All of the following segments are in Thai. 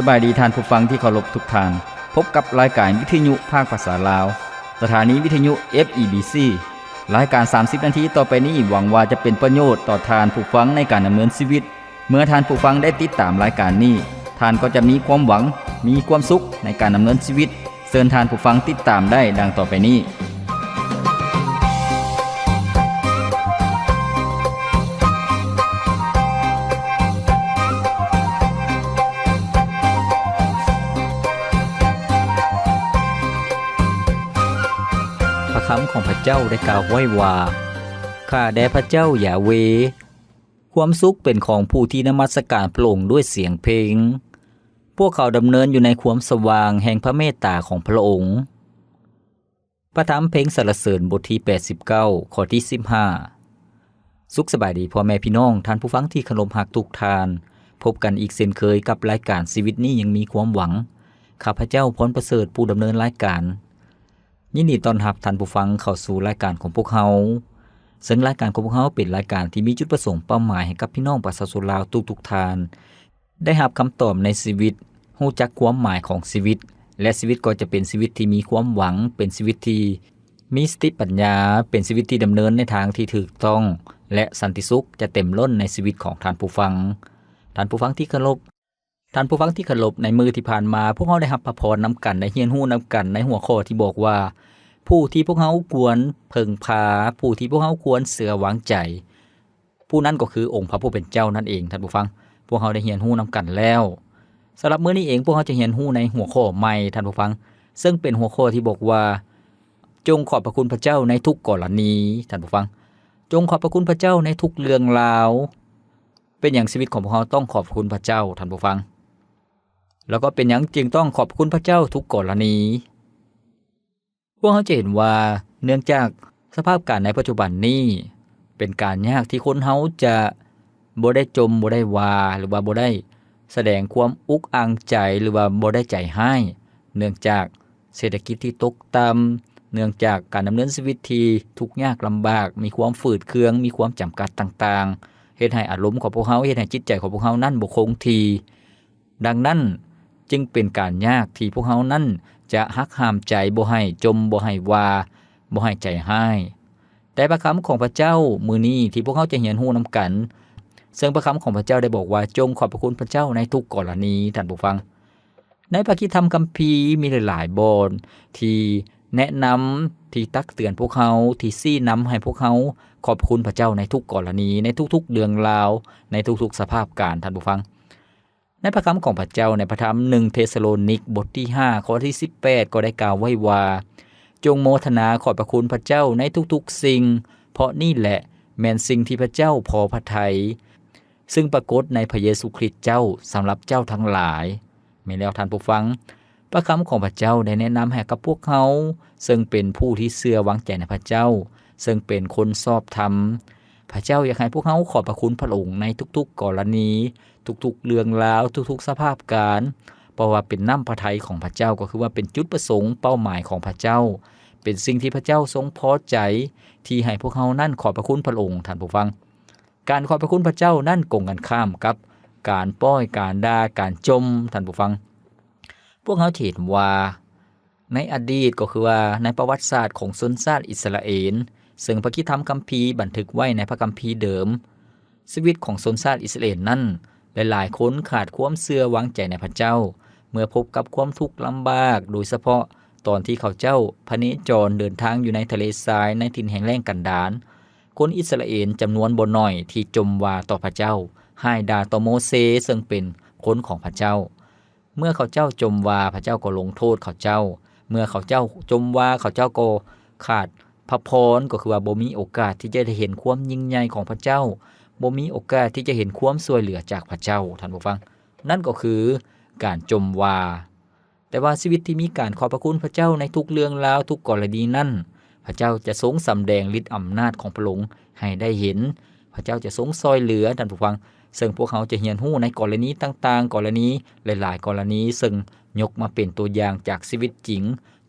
บายดีท่านผู้ฟังที่เคารพทุกท่านพบกับรายการวิทยุภาคภาษาลาวสถานีวิทยุ FEBC รายการ30นาทีต่อไปนี้หวังว่าจะเป็นประโยชน์ต่อท่านผู้ฟังในการดำเนินชีวิตเมื่อท่านผู้ฟังได้ติดตามรายการนี้ท่านก็จะมีความหวังมีความสุขในการดำเนินชีวิตเชิญท่านผู้ฟังติดตามได้ดังต่อไปนี้พระคำของพระเจ้าได้กล่าวไว้ว่าข้าแด่พระเจ้าหยาเวห์ความสุขเป็นของผู้ที่นมัสการพระองค์ด้วยเสียงเพลงพวกเขาดำเนินอยู่ในความสว่างแห่งพระเมตตาของพระองค์พระธรรมเพลงสรรเสริญบทที่89ข้อที่15สุขสบายดีพ่อแม่พี่น้องท่านผู้ฟังที่เคารพรักทุกท่านพบกันอีกเช่นเคยกับรายการชีวิตนี้ยังมีความหวังข้าพเจ้าพรประเสริฐผู้ดำเนินรายการยินดีต้อนรับท่านผู้ฟังเข้าสู่รายการของพวกเราซึ่งรายการของพวกเราเป็นรายการที่มีจุดประสงค์เป้าหมายให้กับพี่น้องประชาชนลาวทุกๆท่านได้รับคำตอบในชีวิตรู้จักความหมายของชีวิตและชีวิตก็จะเป็นชีวิตที่มีความหวังเป็นชีวิตที่มีสติปัญญาเป็นชีวิตที่ดำเนินในทางที่ถูกต้องและสันติสุขจะเต็มล้นในชีวิตของท่านผู้ฟังที่เคารพในมือที่ผ่านมาพวกเราได้รับพระพรนำกันได้เรียนรู้นำกันในหัวข้อที่บอกว่าผู้ที่พวกเราควรพึ่งพาผู้ที่พวกเราควรเชื่อวางใจผู้นั้นก็คือองค์พระผู้เป็นเจ้านั่นเองท่านผู้ฟังพวกเราได้เรียนรู้นำกันแล้วสำหรับมื้อนี้เองพวกเราจะเรียนรู้ในหัวข้อใหม่ท่านผู้ฟังซึ่งเป็นหัวข้อที่บอกว่าจงขอบพระคุณพระเจ้าในทุกกรณีท่านผู้ฟังจงขอบพระคุณพระเจ้าในทุกเรื่องราวเป็นอย่างชีวิตของพวกเราต้องขอบคุณพระเจ้าท่านผู้ฟังแล้วก็เป็นอย่างจึงต้องขอบคุณพระเจ้าทุกกรณีพวกเราจะเห็นว่าเนื่องจากสภาพการในปัจจุบันนี้เป็นการยากที่คนเฮาจะบ่ได้จมบ่ได้วาหรือว่าบ่ได้แสดงความอุกอังใจหรือว่าบ่ได้ใจให้เนื่องจากเศรษฐกิจที่ตกต่ำเนื่องจากการดำเนินชีวิตที่ทุกข์ยากลำบากมีความฝืดเคืองมีความจำกัดต่างๆเฮ็ดให้อารมณ์ของพวกเฮาเฮ็ดให้จิตใจของพวกเฮานั้นบ่คงที่ดังนั้นจึงเป็นการยากที่พวกเฮานั้นจะหักห้ามใจบ่ให้จมบ่ให้วาบ่ให้ใจให้แต่พระคำของพระเจ้ามื้อนี้ที่พวกเฮาจะเรียนรู้นำกันซึ่งพระคำของพระเจ้าได้บอกว่าจงขอบพระคุณพระเจ้าในทุกกรณีท่านผู้ฟังในพระคิดธรรมคัมภีร์มีหลายๆบทที่แนะนำที่ตักเตือนพวกเฮาที่ชี้นำให้พวกเฮาขอบคุณพระเจ้าในทุกกรณีในทุกๆเรื่องราวในทุกๆสภาพการท่านผู้ฟังในพระคำของพระเจ้าในพระธรรม1เทสโลนิกบทที่5ข้อที่18ก็ได้กล่าวไว้ว่าจงโมทนาขอบพระคุณพระเจ้าในทุกๆสิ่งเพราะนี่แหละแม่นสิ่งที่พระเจ้าพอพระทัยซึ่งปรากฏในพระเยซูคริสต์เจ้าสำหรับเจ้าทั้งหลายแม่นแล้วท่านผู้ฟังพระคำของพระเจ้าได้แนะนำให้กับพวกเฮาซึ่งเป็นผู้ที่เชื่อวางใจในพระเจ้าซึ่งเป็นคนชอบธรรมพระเจ้าอยากให้พวกเฮาขอบพระคุณพระองค์ในทุกๆกรณีทุกๆเรื่องราวทุกๆสภาพการเพราะว่าเป็นน้ำพระทัยของพระเจ้าก็คือว่าเป็นจุดประสงค์เป้าหมายของพระเจ้าเป็นสิ่งที่พระเจ้าทรงพอใจที่ให้พวกเฮานั้นขอบพระคุณพระองค์ท่านผู้ฟังการขอบพระคุณพระเจ้านั่นกงกันข้ามกับการป้อยการด่าการจมท่านผู้ฟังพวกเฮาเห็นว่าในอดีตก็คือว่าในประวัติศาสตร์ของชนชาติอิสราเอลซึ่งพระคิดธรรมคัมภีร์บันทึกไว้ในพระคัมภีร์เดิมชีวิตของชนชาติอิสราเอลนั้นหลายๆคนขาดความเชื่อวางใจในพระเจ้าเมื่อพบกับความทุกข์ลำบากโดยเฉพาะตอนที่เขาเจ้าพเนจรเดินทางอยู่ในทะเลทรายในถิ่นแห่งแล้งกันดารคนอิสราเอลจำนวนบ่น้อยที่จมว่าต่อพระเจ้าให้ด่าต่อโมเสสซึ่งเป็นคนของพระเจ้าเมื่อเขาเจ้าจมว่าพระเจ้าก็ลงโทษเขาเจ้าเมื่อเขาเจ้าจมว่าเขาเจ้าก็ขาดพระพรก็คือว่าบ่มีโอกาสที่จะได้เห็นความยิ่งใหญ่ของพระเจ้าบ่มีโอกาสที่จะเห็นความช่วยเหลือจากพระเจ้าท่านผู้ฟังนั่นก็คือการจมว่าแต่ว่าชีวิตที่มีการขอบพระคุณพระเจ้าในทุกเรื่องราวทุกกรณีนั้นพระเจ้าจะทรงสำแดงฤทธิ์อำนาจของพระองค์ให้ได้เห็นพระเจ้าจะทรงช่วยเหลือท่านผู้ฟังซึ่งพวกเขาจะเรียนรู้ในกรณีต่างๆกรณีหลายๆกรณีซึ่งยกมาเป็นตัวอย่างจากชีวิตจริง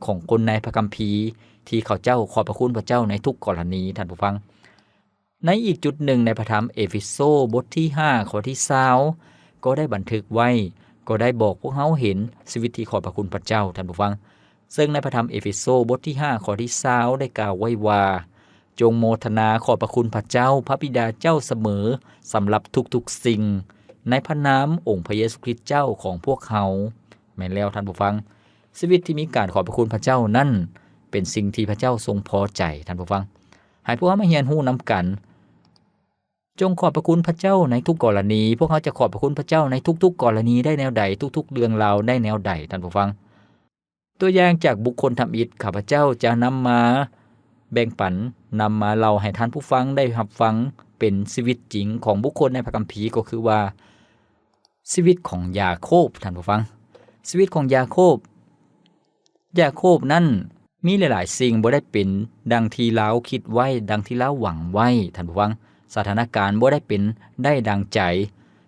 ของคนในพระคัมภีร์ที่เขาเจ้าขอบพระคุณพระเจ้าในทุกกรณีท่านผู้ฟังในอีกจุดหนึ่งในพระธรรมเอเฟโซบทที่5ข้อที่20ก็ได้บันทึกไว้ก ก็ได้บอกพวกเขาเห็นชีวิตที่ขอบพระคุณพระเจ้าท่านผู้ฟังซึ่งในพระธรรมเอเฟโซบทที่5ข้อที่20ได้กล่าวไว้ว่าจงโมทนาขอบพระคุณพระเจ้าพระบิดาเจ้าเสมอสำหรับทุกๆสิ่งในพระนามองค์พระเยซูคริสต์เจ้าของพวกเขาแม่นแล้วท่านผู้ฟังชีวิตที่มีการขอบพระคุณพระเจ้านั่นเป็นสิ่งที่พระเจ้าทรงพอใจท่านผู้ฟังให้พวกเรามาเรียนรู้นำกันจงขอบพระคุณพระเจ้าในทุกกรณีพวกเขาจะขอบพระคุณพระเจ้าในทุกๆกรณีได้แนวใดทุกๆเรื่องราวได้แนวใดท่านผู้ฟังตัวอย่างจากบุคคลทำอิฐข้าพเจ้าจะนำมาแบ่งปันนำมาเล่าให้ท่านผู้ฟังได้รับฟังเป็นชีวิตจริงของบุคคลในพระคัมภีร์ก็คือว่าชีวิตของยาโคบท่านผู้ฟังชีวิตของยาโคบนั้นมีหลายๆสิ่งบ่ได้เป็นดังที่เราคิดไว้ดังที่เราหวังไว้ท่านผู้ฟังสถานการณ์บ่ได้เป็นได้ดังใจ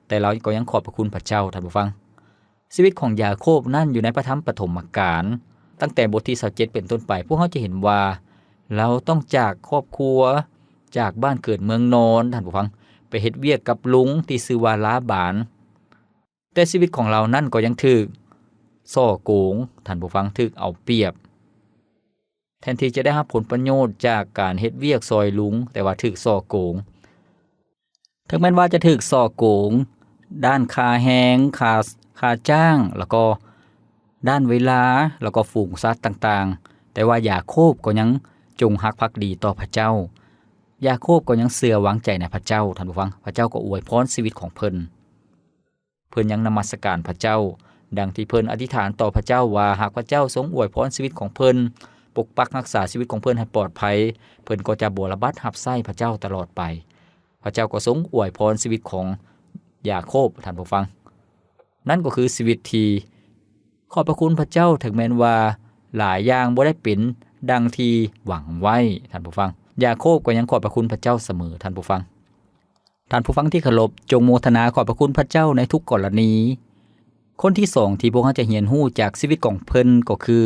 แต่เราก็ยังขอบพระคุณพระเจ้าท่านผู้ฟังชีวิตของยาโคบนั่นอยู่ในพระธรรมปฐมกาลตั้งแต่บทที่27เป็นต้นไปพวกเขาจะเห็นว่าเราต้องจากครอบครัวจากบ้านเกิดเมืองนอนท่านผู้ฟังไปเฮ็ดเวียกกับลุงที่ชื่อว่าลาบานแต่ชีวิตของเรานั่นก็ยังถูกซ่อโกงท่านผู้ฟังถูกเอาเปรียบแทนที่จะได้รับผลประโยชน์จากการเฮ็ดเวียกซอยลุงแต่ว่าถูกซ่อโกงถึงแม้ว่าจะถูกซ่อโกงด้านค่าแรงค่าจ้างแล้วก็ด้านเวลาแล้วก็ฝูงสัตว์ต่างๆแต่ว่ายาโคบก็ยังจงรักภักดีต่อพระเจ้ายาโคบก็ยังเชื่อวางใจในพระเจ้าท่านผู้ฟังพระเจ้าก็อวยพรชีวิตของเพิ่นยังนมัสการพระเจ้าดังที่เพิ่นอธิษฐานต่อพระเจ้าว่าหากพระเจ้าทรงอวยพรชีวิตของเพิ่นปกปักรักษาชีวิตของเพิ่นให้ปลอดภัยเพิ่นก็จะบรบัดรับใช้พระเจ้าตลอดไปพระเจ้าก็ทรงอวยพรชีวิตของยาโคบท่านผู้ฟังนั่นก็คือชีวิตที่ขอบพระคุณพระเจ้าถึงแม้ว่าหลายอย่างบ่ได้เป็นดังที่หวังไว้ท่านผู้ฟังยาโคบก็ยังขอบพระคุณพระเจ้าเสมอท่านผู้ฟังที่เคารพจงโมทนาขอบพระคุณพระเจ้าในทุกกรณีคนที่2ที่พวกเราจะเรียนรู้จากชีวิตของเพิ่นก็คือ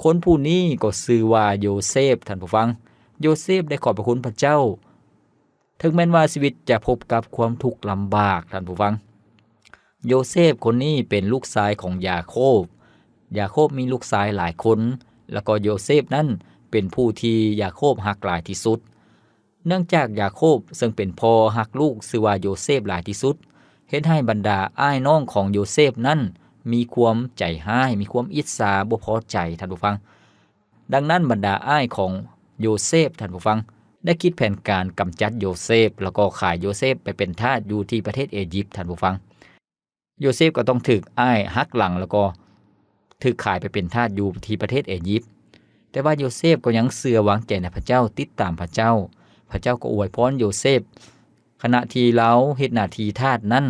คนผู้นี้ก็ชื่อว่าโยเซฟท่านผู้ฟังโยเซฟได้ขอบพระคุณพระเจ้าถึงแม้ว่าชีวิตจะพบกับความทุกข์ลำบากท่านผู้ฟังโยเซฟคนนี้เป็นลูกชายของยาโคบมีลูกชายหลายคนแล้วก็โยเซฟนั้นเป็นผู้ที่ยาโคบรักหลายที่สุดเนื่องจากยาโคบซึ่งเป็นพ่อรักลูกชื่อว่าโยเซฟหลายที่สุดเฮ็ดให้บรรดาอ้ายน้องของโยเซฟนั้นมีความใจร้ายมีความอิจฉาบ่พอใจท่านผู้ฟังดังนั้นบรรดาอ้ายของโยเซฟท่านผู้ฟังได้คิดแผนการกำจัดโยเซฟแล้วก็ขายโยเซฟไปเป็นทาสอยู่ที่ประเทศอียิปต์ท่านผู้ฟังโยเซฟก็ต้องถูกอ้ายหักหลังแล้วก็ถูกขายไปเป็นทาสอยู่ที่ประเทศอียิปต์แต่ว่าโยเซฟก็ยังเชื่อวางใจในพระเจ้าติดตามพระเจ้าก็อวยพรโยเซฟขณะที่เราเฮ็ดหน้าที่ทาสนั้น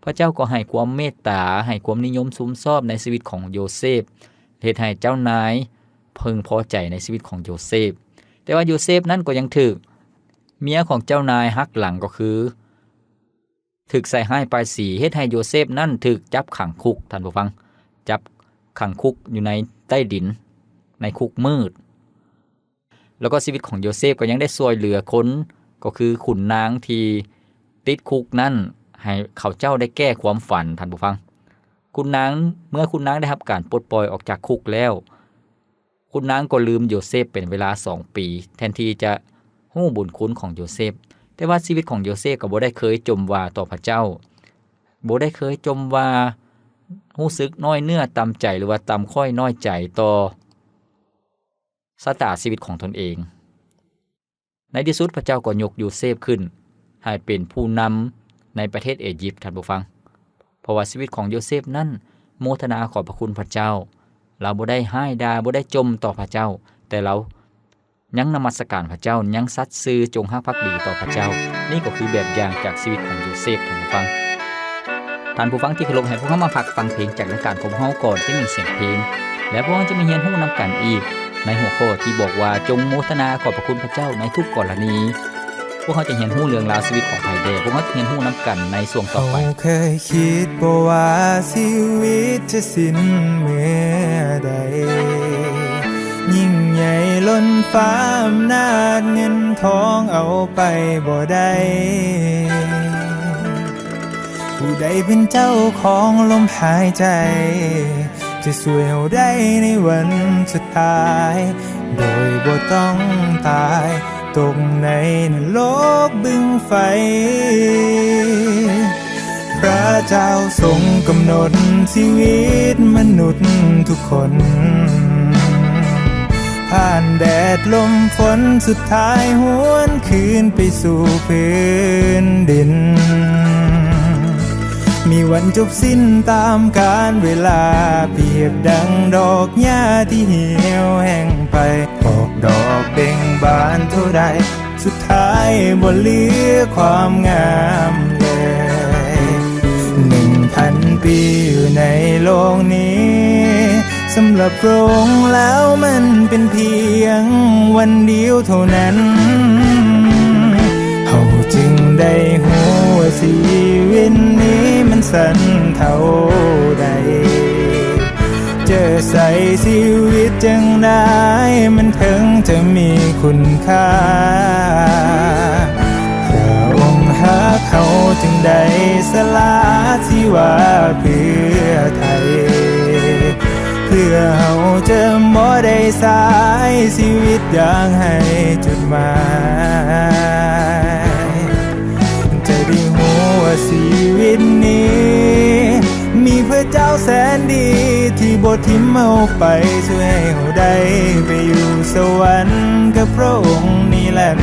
พระเจ้าก็ให้ความเมตตาให้ความนิยมสุมชอบในชีวิตของโยเซฟเฮ็ดให้เจ้านายพึงพอใจในชีวิตของโยเซฟแต่ว่าโยเซฟนั้นก็ยังถูกเมียของเจ้านายหักหลังก็คือถูกใส่ให้ปลายสีเฮ็ดให้โยเซฟนั้นถูกจับขังคุกท่านผู้ฟังจับขังคุกอยู่ในใต้ดินในคุกมืดแล้วก็ชีวิตของโยเซฟก็ยังได้ช่วยเหลือคนก็คือขุนนางที่ติดคุกนั้นให้เขาเจ้าได้แก้ความฝันท่านผู้ฟังเมื่อคุณนางได้รับการปลดปล่อยออกจากคุกแล้วคุณนางก็ลืมโยเซฟเป็นเวลา2 ปีแทนที่จะฮู้บุญคุณของโยเซฟแต่ว่าชีวิตของโยเซฟก็บ่ได้เคยจมว่าต่อพระเจ้าบ่ได้เคยจมว่ารู้สึกน้อยเนื้อต่ำใจหรือว่าต่ำค่อยน้อยใจต่อชะตาชีวิตของตนเองในที่สุดพระเจ้าก็ยกโยเซฟขึ้นให้เป็นผู้นำในประเทศอียิปต์ท่านผู้ฟังเพราะว่าชีวิตของโยเซฟนั้นโมทนาขอบพระคุณพระเจ้าเราบ่ได้ให้ดาบ่ได้จมต่อพระเจ้าแต่เรายังนมัสการพระเจ้ายังสัตย์ซื่อจงรักภักดีต่อพระเจ้านี่ก็คือแบบอย่างจากชีวิตของโยเซฟท่านผู้ฟังที่เคารพให้พวกเรามาฟังเพลงจากรายการของเฮาก่อนที่มีเสียงเพลงและพวกเราจะมีเรียนรู้นํกันอีกในหัวข้อที่บอกว่าจงโมทนาขอบพระคุณพระเจ้าในทุกกรณีพวกเขาจะเรียนรู้เรื่องราวชีวิตของไผเด้พวกเขาจะเรียนรู้นํกันในช่วงต่อไปเคยคิดบ่ว่าชีวิตจะสิ้นเมื่อใดยิ่งใหญ่ล้นฟ้าอำนาจเงินทองเอาไปบ่ได้ ผู้ใดเป็นเจ้าของลมหายใจจะช่วยเราได้ในวันสุดท้ายโดยบ่ต้องตายตกในนรกบึงไฟพระเจ้าทรงกำหนดชีวิตมนุษย์ทุกคนผ่านแดดลมฝนสุดท้ายหวนคืนไปสู่พื้นดินมีวันจบสิ้นตามกาลเวลาเปรียบดังดอกหญ้าที่เหี่ยวแห้งไปออกดอกเบ่งบานเท่าใดสุดท้ายบ่เหลือความงามเลย1,000 ปีอยู่ในโลกนี้สำหรับพระองค์แล้วมันเป็นเพียงวันเดียวเท่านั้นเขาจึงได้หูว่าชีวิตนี้มันสั้นเท่าใดเจอใส่ชีวิตจังได้มันถึงจะมีคุณค่าพระองค์หาเขาจึงได้สละชีวาเพื่อไทยเพื่อเขาจะบ่ได้สายชีวิตอย่างให้จุดหมายจะได้หูว่าชีวิตนี้มีพระเจ้าแสนดีที่บ่ทิ้งเอาไปช่วยให้เขาได้ไปอยู่สวรรค์กับพระองค์นิรัน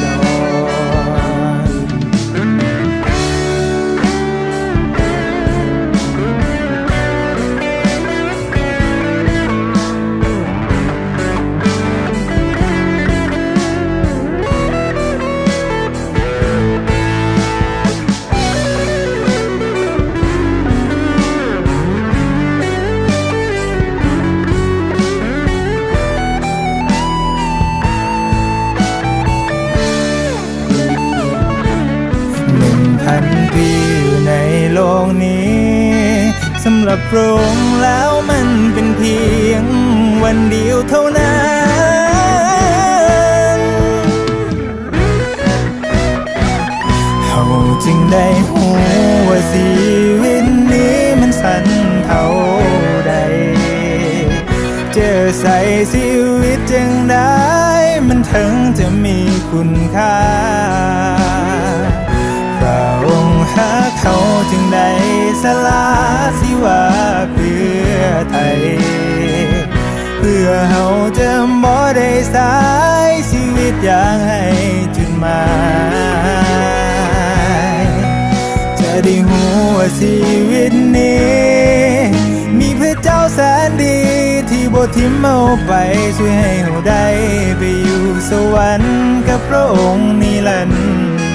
ดร1,000 ปีอยู่ในโลกนี้สำหรับพระองค์แล้วมันเป็นเพียงวันเดียวเท่านั้นเขาจึงได้หูว่าชีวิตนี้มันสั้นเท่าใดเจอใส่ชีวิตจังได้มันถึงจะมีคุณค่าพระองค์หาเขาจึงได้สละชีวาเพื่อไทยเพื่อเขาจะบ่ได้สายชีวิตอย่างให้จุดหมายจะได้หูว่าชีวิตนี้มีพระเจ้าแสนดีที่บ่ทิ้งเอาไปช่วยให้เราได้ไปอยู่สวรรค์กับพระองค์นิรัน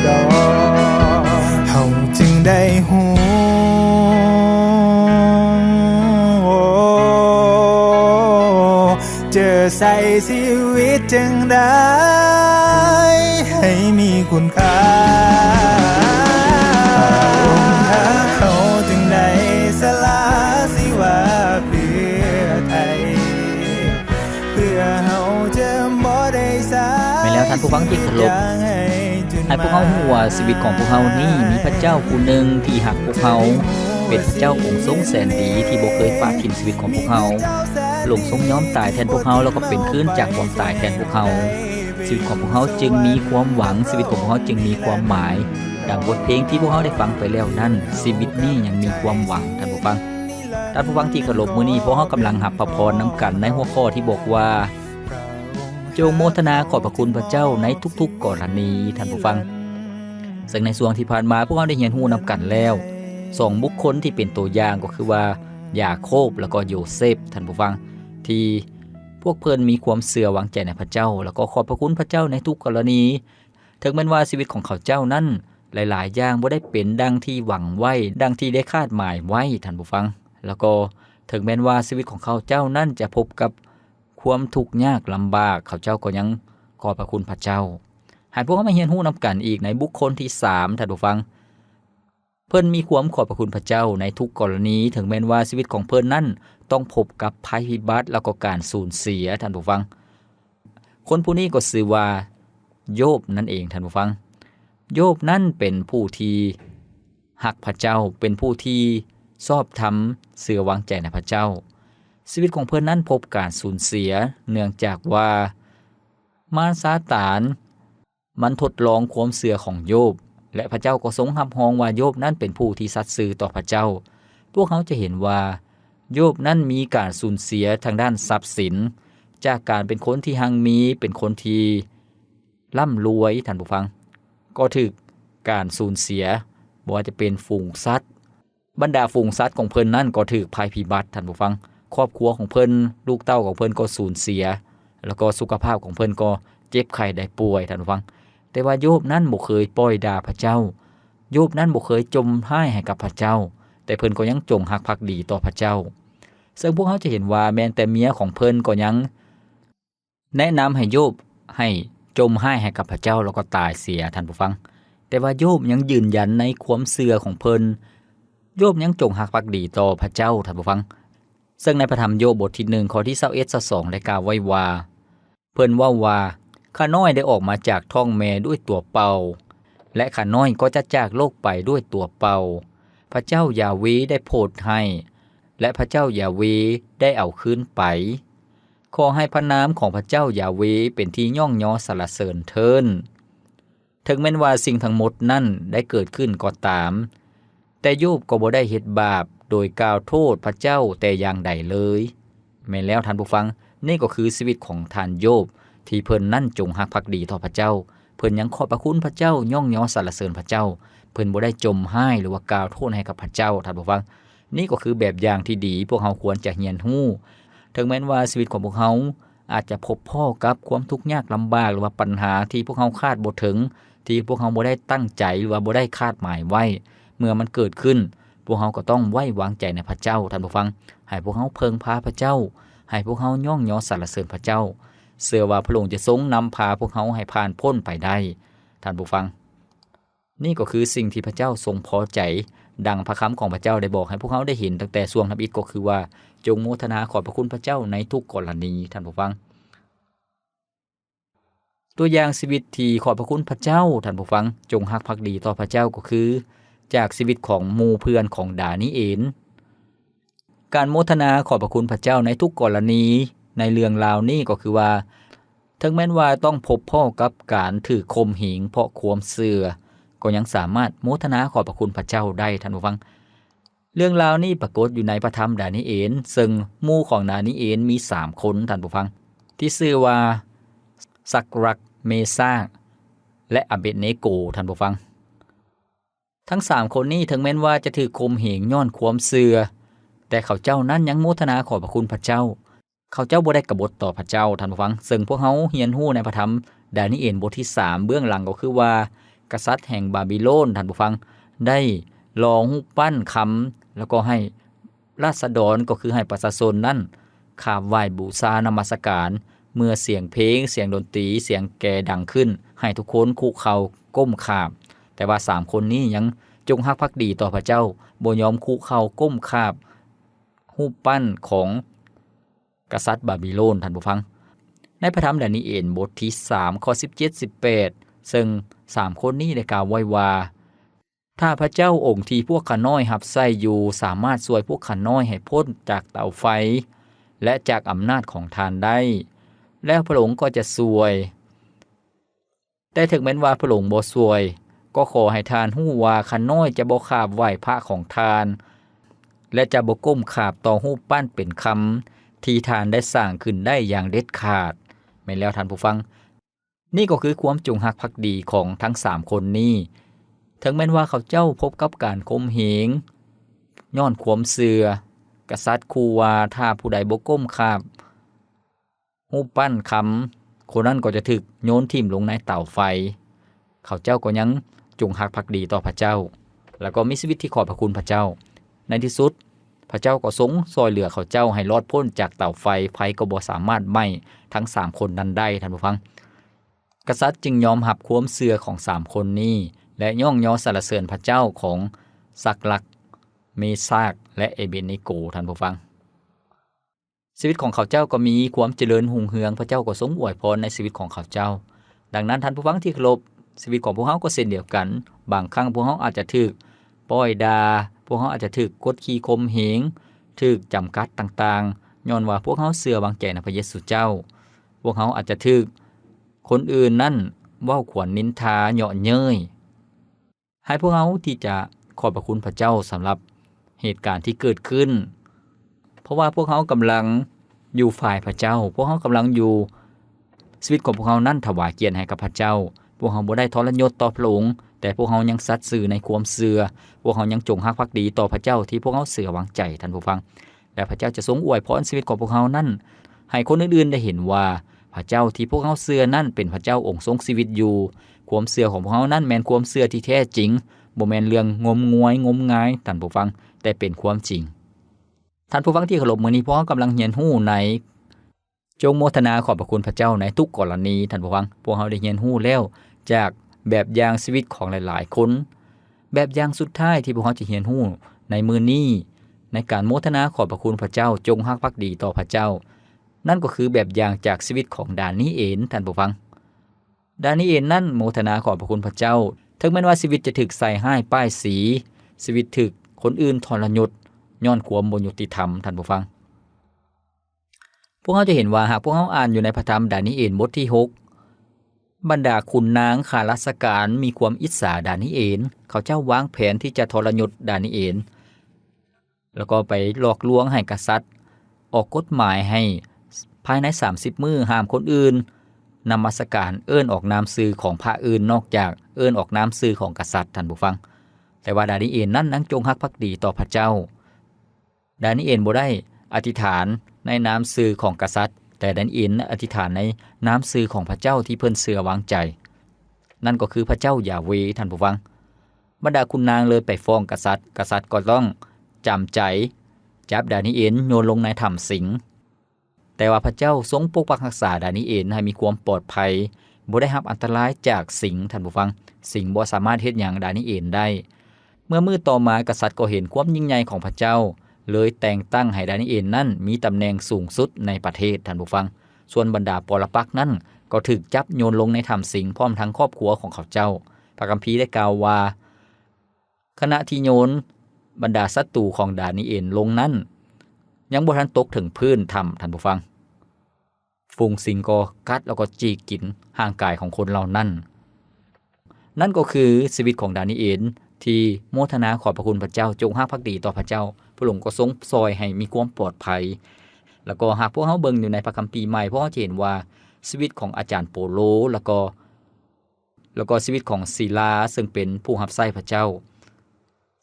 ดรเขาจึงได้หูเจอใส่ชีวิตจึงได้ให้มีคุณค่าเขาจึงได้สละชีวาเพื่อไทยเพื่อเขาจะบ่ได้สาย ไม่แล้วท่านผู้ฟังที่เคารพให้พวกเขารู้ว่าชีวิตของพวกเขานี่มีพระเจ้าผู้หนึ่งที่หักพวกเขาเป็นพระเจ้าองค์ทรงแสนดีที่บ่เคยปราทิ้งชีวิตของพวกเขาลงทรงยอมตายแทนพวกเขาแล้วก็เป็นขึ้นจากความตายแทนพวกเขาชีวิตของพวกเขาจึงมีความหวังชีวิตของพวกเขาจึงมีความหมายดังบทเพลงที่พวกเขาได้ฟังไปแล้วนั้นชีวิตนี้ยังมีความหวังท่านผู้ฟังที่เคารพมื้อนี้พวกเขากำลังรับพระพรนำกันในหัวข้อที่บอกว่าจงโมทนาขอบพระคุณพระเจ้าในทุกๆกรณีท่านผู้ฟังซึ่งในช่วงที่ผ่านมาพวกเราได้เรียนรู้นำกันแล้ว2บุคคลที่เป็นตัวอย่างก็คือว่ายาโคบแล้วก็โยเซฟท่านผู้ฟังที่พวกเพิ่นมีความเชื่อวางใจในพระเจ้าแล้วก็ขอบพระคุณพระเจ้าในทุกกรณีถึงแม้ว่าชีวิตของเขาเจ้านั้นหลายๆอย่างบ่ได้เป็นดังที่หวังไว้ดังที่ได้คาดหมายไว้ท่านผู้ฟังแล้วก็ถึงแม้ว่าชีวิตของเขาเจ้านั้นจะพบกับความทุกข์ยากลำบากเขาเจ้าก็ยังขอบพระคุณพระเจ้าให้พวกเรามาเรียนรู้นำกันอีกในบุคคลที่3ท่านผู้ฟังเพิ่นมีความขอบพระคุณพระเจ้าในทุกกรณีถึงแม้ว่าชีวิตของเพิ่นนั้นต้องพบกับภัยพิบัติแล้วก็การสูญเสียท่านผู้ฟังคนผู้นี้ก็ชื่อว่าโยบนั่นเองท่านผู้ฟังโยบนั้นเป็นผู้ที่ หักพระเจ้าเป็นผู้ที่ชอบธรรมเสื่อวางใจในพระเจ้าชีวิตของเพิ่นนั้นพบการสูญเสียเนื่องจากว่ามารซาตานมันทดลองความเสื่อของโยบและพระเจ้าก็ทรงรับรองว่าโยบนั้นเป็นผู้ที่สัตย์ซื่อต่อพระเจ้าพวกเขาจะเห็นว่าโยบนั้นมีการสูญเสียทางด้านทรัพย์สินจากการเป็นคนที่หั่งมีเป็นคนที่ร่ำรวยท่านผู้ฟังก็ถึกการสูญเสียบ่ว่าจะเป็นฝูงสัตว์บรรดาฝูงสัตว์ของเพิ่นนั้นก็ถึกภัยพิบัติท่านผู้ฟังครอบครัวของเพิ่นลูกเต้าของเพิ่นก็สูญเสียแล้วก็สุขภาพของเพิ่นก็เจ็บไข้ได้ป่วยท่านผู้ฟังแต่ว่าโยบนั้นบ่เคยปล่อยด่าพระเจ้าโยบนั้นบ่เคยจมห้ายให้กับพระเจ้าแต่เพิ่นก็ยังจงรักภักดีต่อพระเจ้าซึ่งพวกเขาจะเห็นว่าแม้แต่เมียของเพิ่นก็ยังแนะนำให้โยบให้จมห้ายให้กับพระเจ้าแล้วก็ตายเสียท่านผู้ฟังแต่ว่าโยบยังยืนยันในความเชื่อของเพิ่นโยบยังจงรักภักดีต่อพระเจ้าท่านผู้ฟังซึ่งในพระธรรมโยบบทที่1ข้อที่21-22ได้กล่าวไว้ว่าเพิ่นว่าข้าน้อยได้ออกมาจากท้องแม่ด้วยตัวเปล่าและข้าน้อยก็จะจากโลกไปด้วยตัวเปล่าพระเจ้ายาเวห์ได้โปรดให้และพระเจ้ายาเวห์ได้เอาคืนไปขอให้พระนามของพระเจ้ายาเวห์เป็นที่ย่องยอสรรเสริญเทินถึงแม้ว่าสิ่งทั้งหมดนั้นได้เกิดขึ้นก็ตามแต่โยบก็บ่ได้เฮ็ดบาปโดยกล่าวโทษพระเจ้าแต่อย่างใดเลยแม่นแล้วท่านผู้ฟังนี่ก็คือชีวิตของท่านโยบที่เพิ่นนั่นจงรักภักดีต่อพระเจ้าเพิ่นยังขอบพระคุณพระเจ้าย่องยอสรรเสริญพระเจ้าเพิ่นบ่ได้จมห้ายหรือว่ากล่าวโทษให้กับพระเจ้าท่านผู้ฟังนี่ก็คือแบบอย่างที่ดีพวกเราควรจะเรียนรู้ถึงแม้ว่าชีวิตของพวกเราอาจจะพบพ่อกับความทุกข์ยากลำบากหรือว่าปัญหาที่พวกเราคาดบ่ถึงที่พวกเราบ่ได้ตั้งใจหรือว่าบ่ได้คาดหมายไว้เมื่อมันเกิดขึ้นพวกเราก็ต้องไว้วางใจในพระเจ้าท่านผู้ฟังให้พวกเราเพิ่งพาพระเจ้าให้พวกเราย่องยอสรรเสริญพระเจ้าเชื่อว่าพระองค์จะทรงนำพาพวกเราให้ผ่านพ้นไปได้ท่านผู้ฟังนี่ก็คือสิ่งที่พระเจ้าทรงพอใจดังพระคำของพระเจ้าได้บอกให้พวกเราได้เห็นตั้งแต่ช่วงทำอิฐก็คือว่าจงโมทนาขอบพระคุณพระเจ้าในทุกกรณีท่านผู้ฟังตัวอย่างชีวิตที่ขอบพระคุณพระเจ้าท่านผู้ฟังจงรักภักดีต่อพระเจ้าก็คือจากชีวิตของหมู่เพื่อนของดานิเอลการโมทนาขอบพระคุณพระเจ้าในทุกกรณีในเรื่องราวนี้ก็คือว่าถึงแม้ว่าต้องพบพ่อกับการถือข่มเหงเพราะความเชื่อก็ยังสามารถโมทนาขอบพระคุณพระเจ้าได้ท่านผู้ฟังเรื่องราวนี้ปรากฏอยู่ในพระธรรมดานิเอลซึ่งหมู่ของดานิเอลมี3คนท่านผู้ฟังที่ชื่อว่าซักรักเมซากและอเบดเนโกท่านผู้ฟังทั้ง3คนนี้ถึงแม้ว่าจะถือข่มเหงย้อนความเชื่อแต่เขาเจ้านั้นยังโมทนาขอบพระคุณพระเจ้าเขาเจ้าบ่ได้กบฏต่อพระเจ้าท่านผู้ฟังซึ่งพวกเขาเรียนรู้ในพระธรรมดานิเอลบทที่3เบื้องหลังก็คือว่ากษัตริย์แห่งบาบิโลนท่านผู้ฟังได้หล่อรูปปั้นคำแล้วก็ให้ราษฎรก็คือให้ประชาชนนั้นกราบไหว้บูชานมัสการเมื่อเสียงเพลงเสียงดนตรีเสียงแก่ดังขึ้นให้ทุกคนคุกเข่าก้มกราบแต่ว่า3คนนี้ยังจงรักภักดีต่อพระเจ้าบ่ยอมคุกเข่าก้มกราบรูปปั้นของกษัตริย์บาบิโลนท่านผู้ฟังในพระธรรมดานิเอลบทที่3ข้อ17-18ซึ่ง3คนนี้ได้กล่าวไว้ว่าถ้าพระเจ้าองค์ที่พวกข้าน้อยรับใช้อยู่สามารถช่วยพวกข้าน้อยให้พ้นจากเตาไฟและจากอำนาจของทานได้แล้วพระองค์ก็จะช่วยแต่ถึงแม้ว่าพระองค์บ่ช่วยก็ขอให้ทานฮู้ว่าข้าน้อยจะบ่กราบไหว้พระของทานและจะบ่ก้มกราบต่อรูปปั้นเป็นคำที่ทานได้สร้างขึ้นได้อย่างเด็ดขาดแม่นแล้วท่านผู้ฟังนี่ก็คือความจงรักภักดีของทั้ง3คนนี้ถึงแม้ว่าเขาเจ้าพบกับการข่มเหงย้อนความเชื่อกษัตริย์คูว่าถ้าผู้ใดบ่ก้มกราบรูปปั้นคำคนนั้นก็จะถูกโยนทิ่มลงในเตาไฟเขาเจ้าก็ยังจงรักภักดีต่อพระเจ้าแล้วก็มีชีวิตที่ขอบพระคุณพระเจ้าในที่สุดพระเจ้าก็ทรงช่วยเหลือเขาเจ้าให้รอดพ้นจากเตาไฟไฟก็บ่สามารถไหม้ทั้ง3คนนั้นได้ท่านผู้ฟังกษัตริย์จึงยอมรับความเชื่อของ3คนนี้และย่องยอสรรเสริญพระเจ้าของซักลักเมซากและเอเบเนโกท่านผู้ฟังชีวิตของเขาเจ้าก็มีความเจริญรุ่งเรืองพระเจ้าก็ทรงอวยพรในชีวิตของเขาเจ้าดังนั้นท่านผู้ฟังที่เคารพชีวิตของพวกเราก็เช่นเดียวกันบางครั้งพวกเราอาจจะถูกป ป้อยดาพวกเขาอาจจะถูกกดขี่ข่มเหงถูกจำกัดต่างๆย้อนว่าพวกเขาเชื่อวางใจในพระเยซูเจ้าพวกเขาอาจจะถูกคนอื่นนั่นเว้าขวัญนินทาเหยาะเย้ยให้พวกเขาที่จะขอบพระคุณพระเจ้าสำหรับเหตุการณ์ที่เกิดขึ้นเพราะว่าพวกเขากำลังอยู่ฝ่ายพระเจ้าพวกเขากำลังอยู่ชีวิตของพวกเขานั่นถวายเกียรติให้กับพระเจ้าพวกเขาบ่ได้ทรยศต่อพระองค์แต่พวกเขายังสัตย์ซื่อในความเชื่อพวกเขายังจงรักภักดีต่อพระเจ้าที่พวกเขาเชื่อวางใจท่านผู้ฟังและพระเจ้าจะทรงอวยพรชีวิตของพวกเขานั่นให้คนอื่นๆได้เห็นว่าพระเจ้าที่พวกเขาเชื่อนั่นเป็นพระเจ้าองค์ทรงชีวิตอยู่ความเชื่อของพวกเขานั่นแม่นความเชื่อที่แท้จริงบ่แม่นเรื่องงมงวยงมงายท่านผู้ฟังแต่เป็นความจริงท่านผู้ฟังที่เคารพมื้อนี้พวกเรากำลังเรียนรู้ในจงโมทนาขอบพระคุณพระเจ้าในทุกกรณีท่านผู้ฟังพวกเราได้เรียนรู้แล้วจากแบบอย่างชีวิตของหลายๆคนแบบอย่างสุดท้ายที่พวกเราจะเรียนรู้ในมื้อนี้ในการโมทนาขอบพระคุณพระเจ้าจงรักภักดีต่อพระเจ้านั่นก็คือแบบอย่างจากชีวิตของดานีเอลท่านผู้ฟังดานีเอลนั่นโมทนาขอบพระคุณพระเจ้าถึงแม้ว่าชีวิตจะถูกใส่ร้ายป้ายสีชีวิตถูกคนอื่นทรยศย้อนความบ่ยุติธรรมท่านผู้ฟังพวกเราจะเห็นว่าหากพวกเราอ่านอยู่ในพระธรรมดานีเอลบทที่6บรรดาขุนนางข้าราชการมีความอิจฉาดานีเอลเขาเจ้าวางแผนที่จะทรยศดานีเอลแล้วก็ไปหลอกลวงให้กษัตริย์ออกกฎหมายให้ภายใน30มื้อห้ามคนอื่นนมัสการเอิ้นออกนามชื่อของพระอื่นนอกจากเอิ้นออกนามชื่อของกษัตริย์ท่านผู้ฟังแต่ว่าดานีเอลนั้นนังจงรักภักดีต่อพระเจ้าดานีเอลบ่ได้อธิษฐานในนามชื่อของกษัตริย์แต่ดานีเอลอธิษฐานในนามชื่อของพระเจ้าที่เพิ่นเชื่อวางใจนั่นก็คือพระเจ้ายาเวห์ท่านผู้ฟังบรรดาคุณนางเลยไปฟ้องกษัตริย์ก็ต้องจำใจจับดานีเอลโยนลงในถ้ำสิงแต่ว่าพระเจ้าทรงปกปักรักษาดานีเอลให้มีความปลอดภัยบ่ได้รับอันตรายจากสิงท่านผู้ฟังสิงบ่สามารถเฮ็ดหยังดานีเอลได้เมื่อมื้อต่อมากษัตริย์ก็เห็นความยิ่งใหญ่ของพระเจ้าเลยแต่งตั้งให้ดานีเอลนั้นมีตำแหน่งสูงสุดในประเทศท่านผู้ฟังส่วนบรรดาปรปักษ์นั้นก็ถูกจับโยนลงในถ้ำสิงพร้อมทั้งครอบครัวของเขาเจ้าพระคัมภีร์ได้กล่าวว่าขณะที่โยนบรรดาศัตรูของดานีเอลลงนั้นยังบ่ทันตกถึงพื้นถ้ำท่านผู้ฟังฝูงสิงก็กัดแล้วก็จีกกินร่างกายของคนเหล่านั้นนั่นก็คือชีวิตของดานีเอลที่โมทนาขอบพระคุณพระเจ้าจงรักภักดีต่อพระเจ้าพระองค์ก็ทรงซอยให้มีความปลอดภัยแล้วก็หากพวกเฮาเบิ่งอยู่ในพระคัมภีร์ใหม่พวกเฮาจะเห็นว่าชีวิตของอาจารย์โปโลแล้วก็ชีวิตของศิลาซึ่งเป็นผู้รับใช้พระเจ้า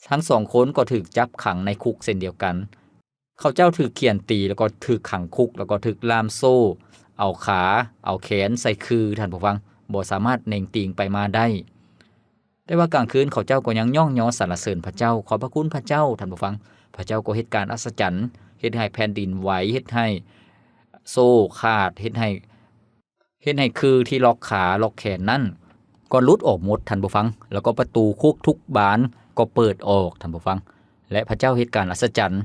ทั้งสองคนก็ถูกจับขังในคุกเช่นเดียวกันเขาเจ้าถูกเฆี่ยนตีแล้วก็ถูกขังคุกแล้วก็ถูกล่ามโซ่เอาขาเอาแขนใส่คือท่านผู้ฟังบ่สามารถเน่งติงไปมาได้แต่ว่ากลางคืนเขาเจ้าก็ยังย่องยอสรรเสริญพระเจ้าขอบพระคุณพระเจ้าท่านผู้ฟังพระเจ้าก็เฮ็ดการอัศจรรย์เฮ็ดให้แผ่นดินไหวเฮ็ดให้โซ่ขาดเฮ็ดให้คือที่ล็อกขาล็อกแขนนั้นก็หลุดออกหมดท่านผู้ฟังแล้วก็ประตูคุกทุกบานก็เปิดออกท่านผู้ฟังและพระเจ้าเฮ็ดการอัศจรรย์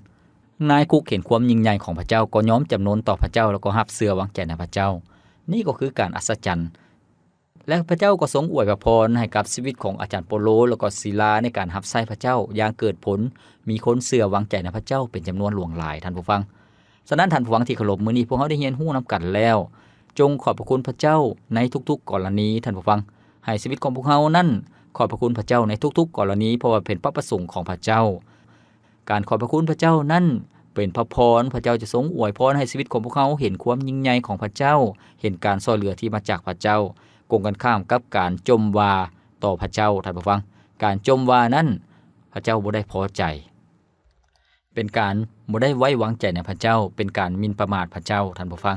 นายคุกเห็นความยิ่งใหญ่ของพระเจ้าก็ยอมจำนนต่อพระเจ้าแล้วก็รับเชื่อวางใจในพระเจ้านี่ก็คือการอัศจรรย์และพระเจ้าก็ทรงอวยพรให้กับชีวิตของอาจารย์โปโลแล้วก็ศิลาในการรับใช้พระเจ้าอย่างเกิดผลมีคนเชื่อวางใจในพระเจ้าเป็นจำนวนหลวงหลายท่านผู้ฟังฉะนั้นท่านผู้ฟังที่เคารพมื้อนี้พวกเราได้เรียนรู้นำกันแล้วจงขอบพระคุณพระเจ้าในทุกๆกรณีท่านผู้ฟังให้ชีวิตของพวกเรานั้นขอบพระคุณพระเจ้าในทุกๆกรณีเพราะว่าเป็นพระประสงค์ของพระเจ้าการขอบพระคุณพระเจ้านั้นเป็นพระพรพระเจ้าจะทรงอวยพรให้ชีวิตของพวกเขาเห็นความยิ่งใหญ่ของพระเจ้าเห็นการช่วยเหลือที่มาจากพระเจ้ากงกันข้ามกับการจมวาต่อพระเจ้าท่านผู้ฟังการจมวานั้นพระเจ้าบ่ได้พอใจเป็นการบ่ได้ไว้วางใจในพระเจ้าเป็นการหมิ่นประมาทพระเจ้าท่านผู้ฟัง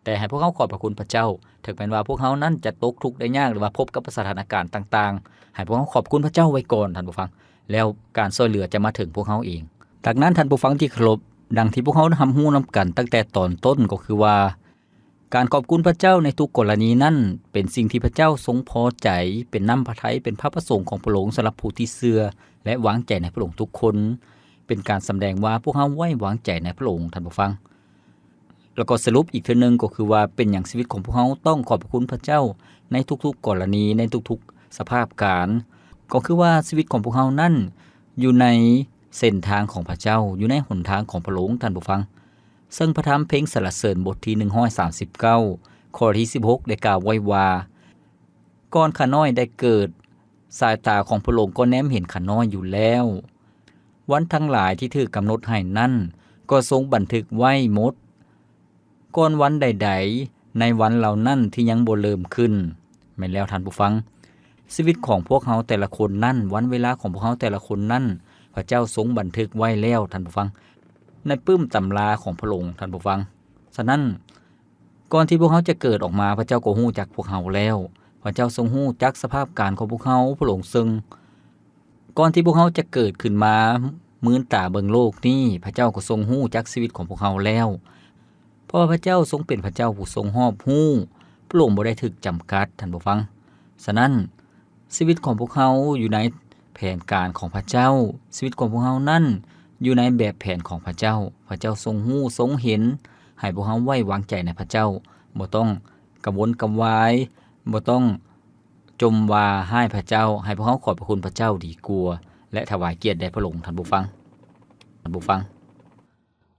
แต่ให้พวกเขาขอบพระคุณพระเจ้าถึงแม้ว่าพวกเขานั้นจะตกทุกข์ได้ยากหรือว่าพบกับสถานการณ์ต่างๆให้พวกเขาขอบคุณพระเจ้าไว้ก่อนท่านผู้ฟังแล้วการช่วยเหลือจะมาถึงพวกเขาเองจากนั้นท่านผู้ฟังที่เคารพดังที่พวกเขาทำรู้นำกันตั้งแต่ตอนต้นก็คือว่าการขอบคุณพระเจ้าในทุกกรณีนั้นเป็นสิ่งที่พระเจ้าทรงพอใจเป็นน้ำพระทัยเป็นพระประสงค์ของพระองค์สำหรับผู้ที่เชื่อและวางใจในพระองค์ทุกคนเป็นการแสดงว่าพวกเขาไว้วางใจในพระองค์ท่านผู้ฟังแล้วก็สรุปอีกเทื่อนึงก็คือว่าเป็นอย่างชีวิตของพวกเขาต้องขอบคุณพระเจ้าในทุกๆกรณีในทุกๆสภาพการก็คือว่าชีวิตของพวกเขานั้น อยู่ในเส้นทางของพระเจ้าอยู่ในหนทางของพระองค์ท่านผู้ฟังซึ่งพระธรรมเพลงสรรเสริญบทที่139ข้อที่16ได้กล่าวไว้ว่าก่อนข้าน้อยได้เกิดสายตาของพระองค์ก็แนมเห็นข้าน้อยอยู่แล้ววันทั้งหลายที่ถือกำหนดให้นั้นก็ทรงบันทึกไว้หมดก่อนวันใดๆในวันเหล่านั้นที่ยังบ่เริ่มขึ้นแม่นแล้วท่านผู้ฟังชีวิตของพวกเฮาแต่ละคนนั้นวันเวลาของพวกเฮาแต่ละคนนั้นพระเจ้าทรงบันทึกไว้แล้วท่านผู้ฟังในปื้มตำราของพระองค์ท่านผู้ฟังฉะนั้นก่อนที่พวกเฮาจะเกิดออกมาพระเจ้าก็ฮู้จักพวกเฮาแล้วพระเจ้าทรงฮู้จักสภาพการของพวกเฮาพระองค์ซึ่งก่อนที่พวกเฮาจะเกิดขึ้นมามื้นตาเบิ่งโลกนี้พระเจ้าก็ทรงฮู้จักชีวิตของพวกเฮาแล้วเพราะพระเจ้าทรงเป็นพระเจ้าผู้ทรงรอบรู้พระองค์บ่ได้ถูกจำกัดท่านผู้ฟังฉะนั้นชีวิตของพวกเฮาอยู่ในแผนการของพระเจ้าชีวิตของพวกเฮานั้นอยู่ในแบบแผนของพระเจ้าพระเจ้าทรงรู้ทรงเห็นให้พวกเฮาไว้วางใจในพระเจ้าบ่ต้องกระวนกระวายบ่ต้องจมว่าให้พระเจ้าให้พวกเฮาขอบพระคุณพระเจ้าดีกว่าและถวายเกียรติแด่พระองค์ท่านผู้ฟัง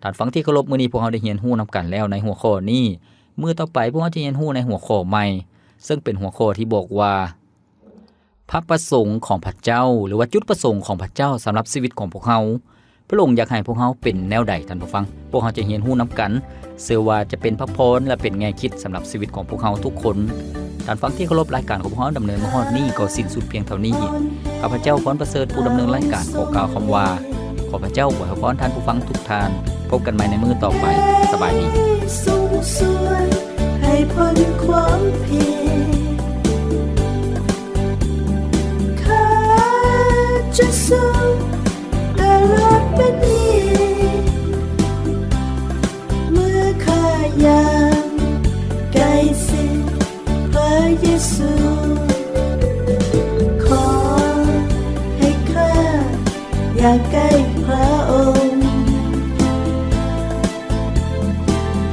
ท่านฟังที่เคารพมื้อนี้พวกเฮาได้เรียนรู้นํกันแล้วในหัวข้อนี้มื้อต่อไปพวกเฮาจะเรียนรู้ในหัวข้อใหม่ซึ่งเป็นหัวข้อที่บอกว่าพระประสงค์ของพระเจ้าหรือว่าจุดประสงค์ของพระเจ้าสำหรับชีวิตของพวกเฮาพระองค์อยากให้พวกเฮาเป็นแนวใดท่านผู้ฟังพวกเฮาจะเรียนรู้นํกันเชื่อว่าจะเป็นพระพรและเป็นแง่คิดสำหรับชีวิตของพวกเฮาทุกคนท่านฟังที่เคารพรายการของพวกเฮาดำเนินมาฮอดนี้ก็สิ้นสุดเพียงเท่านี้ข้าพเจ้าพรประเสริฐผู้ดำเนินรายการขอกล่าวคำว่าขอพระเจ้าอวยพรท่านผู้ฟังทุกท่านพบกันใหม่ในมื้อต่อไปสบายดีทรงสวยให้พ้นความผิดข้าจะสู้ตลอดเป็นนิจเมื่อข้ายังใกล้ชิดพระเยซูขอให้ข้าอยากใกล้พระองค์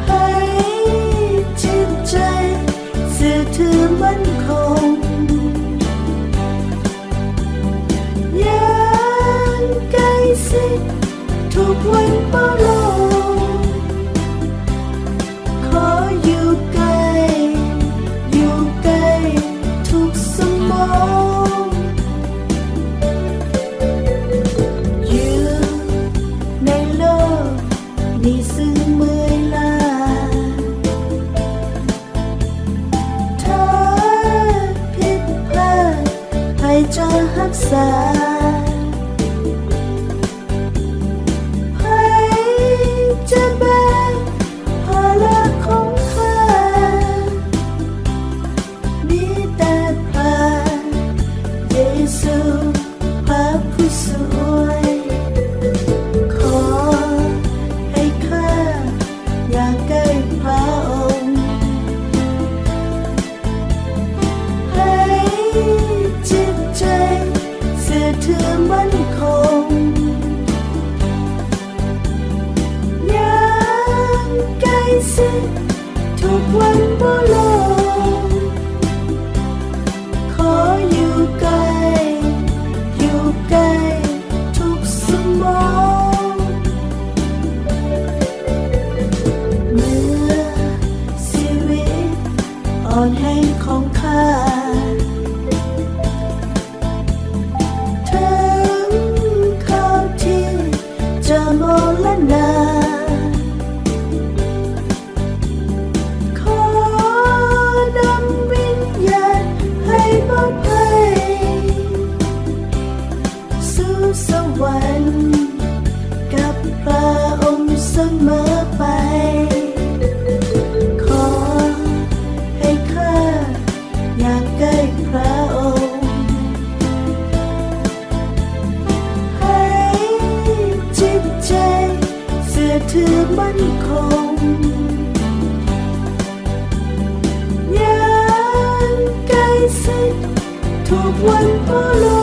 ให้จิตใจสื่อถือมั่นคงยังใกล้ชิดทุกวันเฝ้าลงขออยู่ใกล้ทุกสมองอยู่ในโลกนี้ซึ่งเมื่อยล้าถ้าผิดพลาดให้เจ้ารักษาให้จะแบกภาระของข้ามีแต่พระเยซูพระผู้สวยขอให้ข้าอยากใกล้พระองค์ให้จิตใจเสื่อถือมั่นคงยังใกล้ชิดทุกวันบ่ลงขออยู่ใกล้ทุกสมองเมื่อชีวิตอ่อนแห้งของข้าถึงข่าวที่จะมรณะขอนำวิญญาณให้ปลอดภัยสู่สวรรค์กับพระองค์เสมอไปขอให้ข้าอยากใกล้พระองค์ให้จิตใจเสื่อถือมั่นคงยังใกล้ชิดทุกวันเฝ้ารอ